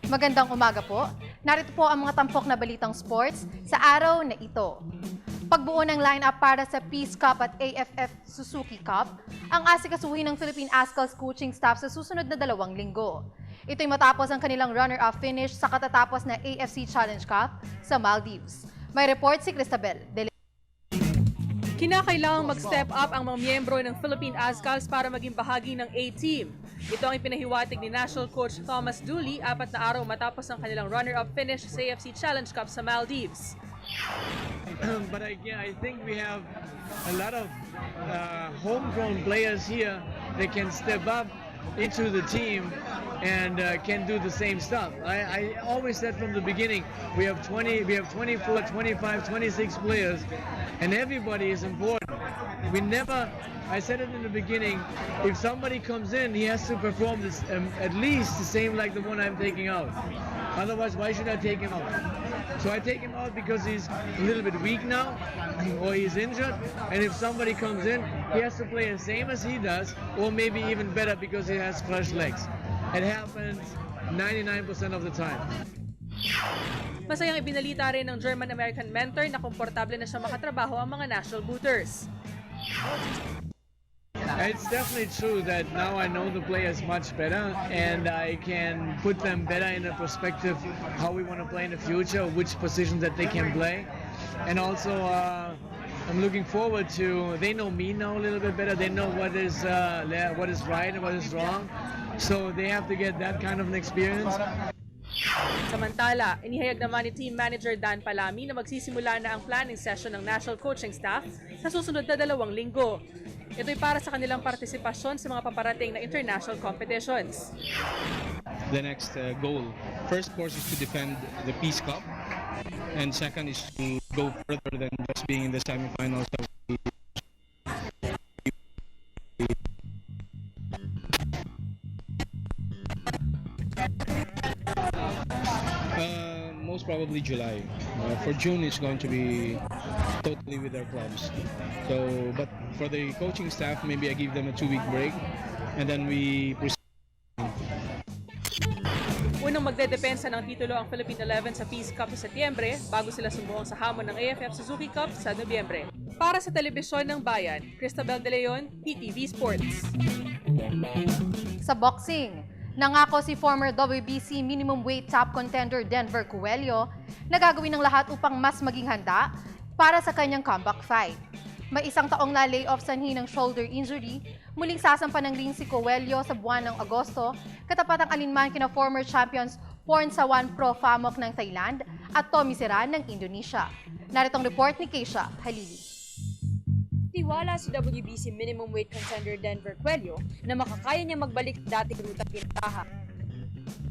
Magandang umaga po. Narito po ang mga tampok na balitang sports sa araw na ito. Pagbuo ng lineup para sa Peace Cup at AFF Suzuki Cup, ang asikasuhin ng Philippine Ascal's coaching staff sa susunod na 2 linggo. Ito'y matapos ang kanilang runner-up finish sa katatapos na AFC Challenge Cup sa Maldives. May report si Cristabel. Kinakailangang mag-step up ang mga miyembro ng Philippine Ascals para maging bahagi ng A-Team. Ito ang ipinahiwatig ni National Coach Thomas Dooley 4 na araw matapos ang kanilang runner-up finish sa AFC Challenge Cup sa Maldives. But again, I think we have a lot of homegrown players here that can step up into the team and can do the same stuff. I always said from the beginning, we have 24, 25, 26 players, and everybody is important. I said it in the beginning, if somebody comes in, he has to perform this at least the same like the one I'm taking out. Otherwise, why should I take him out? So I take him out because he's a little bit weak now, or he's injured, and if somebody comes in, he has to play the same as he does, or maybe even better because he has fresh legs. It happens 99% of the time. Masayang ibinalita rin ng German-American mentor na komportable na siya makatrabaho ang mga National Booters. It's definitely true that now I know the players much better and I can put them better in a perspective how we want to play in the future, which positions that they can play. And also I'm looking forward to, they know me now a little bit better, they know what is right and what is wrong. So they have to get that kind of an experience. Samantala, inihayag naman ni Team Manager Dan Palami na magsisimula na ang planning session ng National Coaching Staff sa susunod na 2 linggo. Ito'y para sa kanilang partisipasyon sa mga paparating na international competitions. The next goal, first course is to defend the Peace Cup, and second is to go further than just being in the semifinals of the most probably July. For June, it's going to be totally with our clubs. So, but for the coaching staff, maybe I give them a 2-week break, and then we proceed. Unang magdedepensa ng titulo ang Philippine 11 sa Peace Cup sa Setyembre bago sila sumuong sa hamon ng AFF Suzuki Cup sa Nobyembre. Para sa Telebisyon ng Bayan, Cristabel De Leon, PTV Sports. Sa boxing, nangako si former WBC minimum weight top contender Denver Coelho na gagawin ng lahat upang mas maging handa para sa kanyang comeback fight. May 1 taong na layoff sanhi ng shoulder injury, muling sasampa ng ring si Coelho sa buwan ng Agosto, katapat ang alinman kina former champions Pornsawan Pro Famok ng Thailand at Tommy Serran ng Indonesia. Naritong report ni Keisha Halili. Tiwala si WBC minimum weight contender Denver Coelho na makakaya niya magbalik dating rutang pintahan.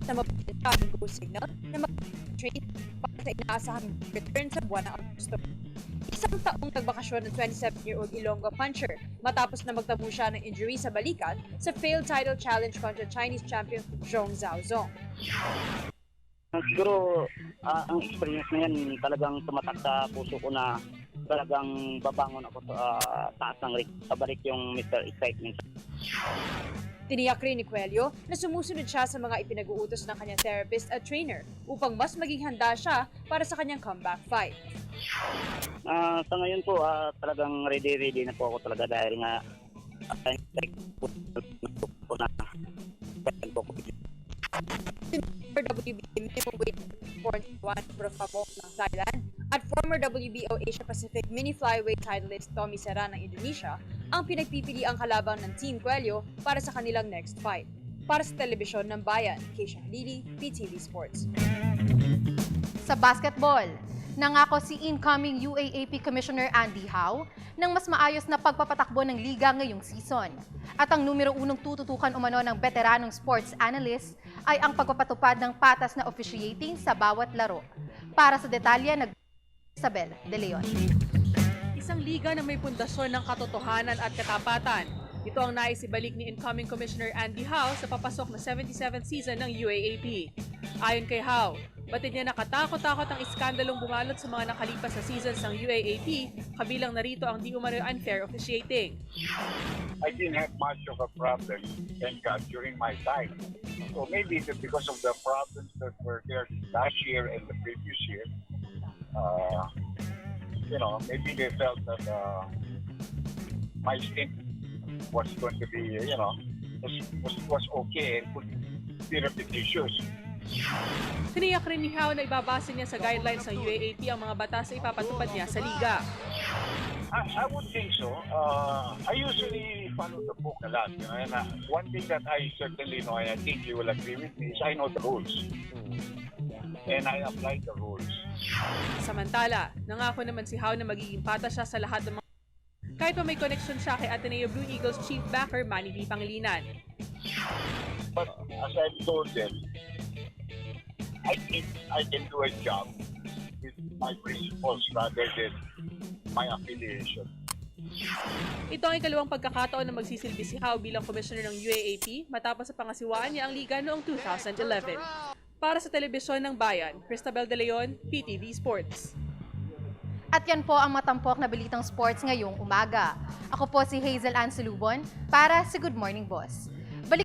Na mabibigyan ng go signal na mag-train para sa inaasahang return sa buwan ng Agosto. 1 taong nagbakasyon ng 27-year-old Ilonggo puncher matapos na magtamo siya ng injury sa balikat sa failed title challenge kontra Chinese champion Zhong Zhaozong. Siguro ang experience na yan talagang tumatak sa puso ko na talagang babangon ako sa taas ng ring. Pabalik yung Mr. Excitement. Tiniyak rin ni Coelho na sumusunod siya sa mga ipinag-uutos ng kanyang therapist at trainer upang mas maging handa siya para sa kanyang comeback fight. Sa ngayon po, talagang ready na po ako talaga dahil nga For WBO minimum weight Pornsawan Pro Famok ng Thailand at former WBO Asia Pacific mini flyweight titleist Tommy Serran ng Indonesia ang pinagpipili ang kalaban ng Team Coelho para sa kanilang next fight. Para sa Telebisyon ng Bayan, Keisha Halili, PTV Sports. Sa basketball, nangako si incoming UAAP Commissioner Andy Howe ng mas maayos na pagpapatakbo ng liga ngayong season. At ang numero 1 tututukan umano ng veteranong sports analyst ay ang pagpapatupad ng patas na officiating sa bawat laro. Para sa detalye, Isabel De Leon. Isang liga na may pundasyon ng katotohanan at katapatan. Ito ang naisibalik ni incoming Commissioner Andy Howe sa papasok na 77th season ng UAAP. Ayon kay How, batid niya nakatakot-takot ang iskandalong bumalot sa mga nakalipas na seasons ng UAAP, kabilang narito ang di umano'y unfair officiating. I didn't have much of a problem, thank God, during my time. So maybe because of the problems that were there last year and the previous year, maybe they felt that my stint was going to be, was okay and could be repetitious. Tiniyak rin ni How na ibabase niya sa guidelines ng UAAP ang mga batas na ipapatupad niya sa liga. I would think so. I usually follow the book a lot. And one thing that I certainly know, and I think you will agree with me, is I know the rules. And I apply the rules. Samantala, nangako naman si How na magiging patas siya sa lahat ng mga kahit pa may connection siya kay Ateneo Blue Eagles chief backer Manny V. Pangilinan. But as I've told them, I think I can do a job with my principles rather than my affiliation. Ito ang ikalawang pagkakataon na magsisilbi si How bilang commissioner ng UAAP matapos sa pangasiwaan niya ang liga noong 2011. Para sa Telebisyon ng Bayan, Cristabel De Leon, PTV Sports. At yan po ang matampok na balitang sports ngayong umaga. Ako po si Hazel Ann Salubon para sa Good Morning Boss.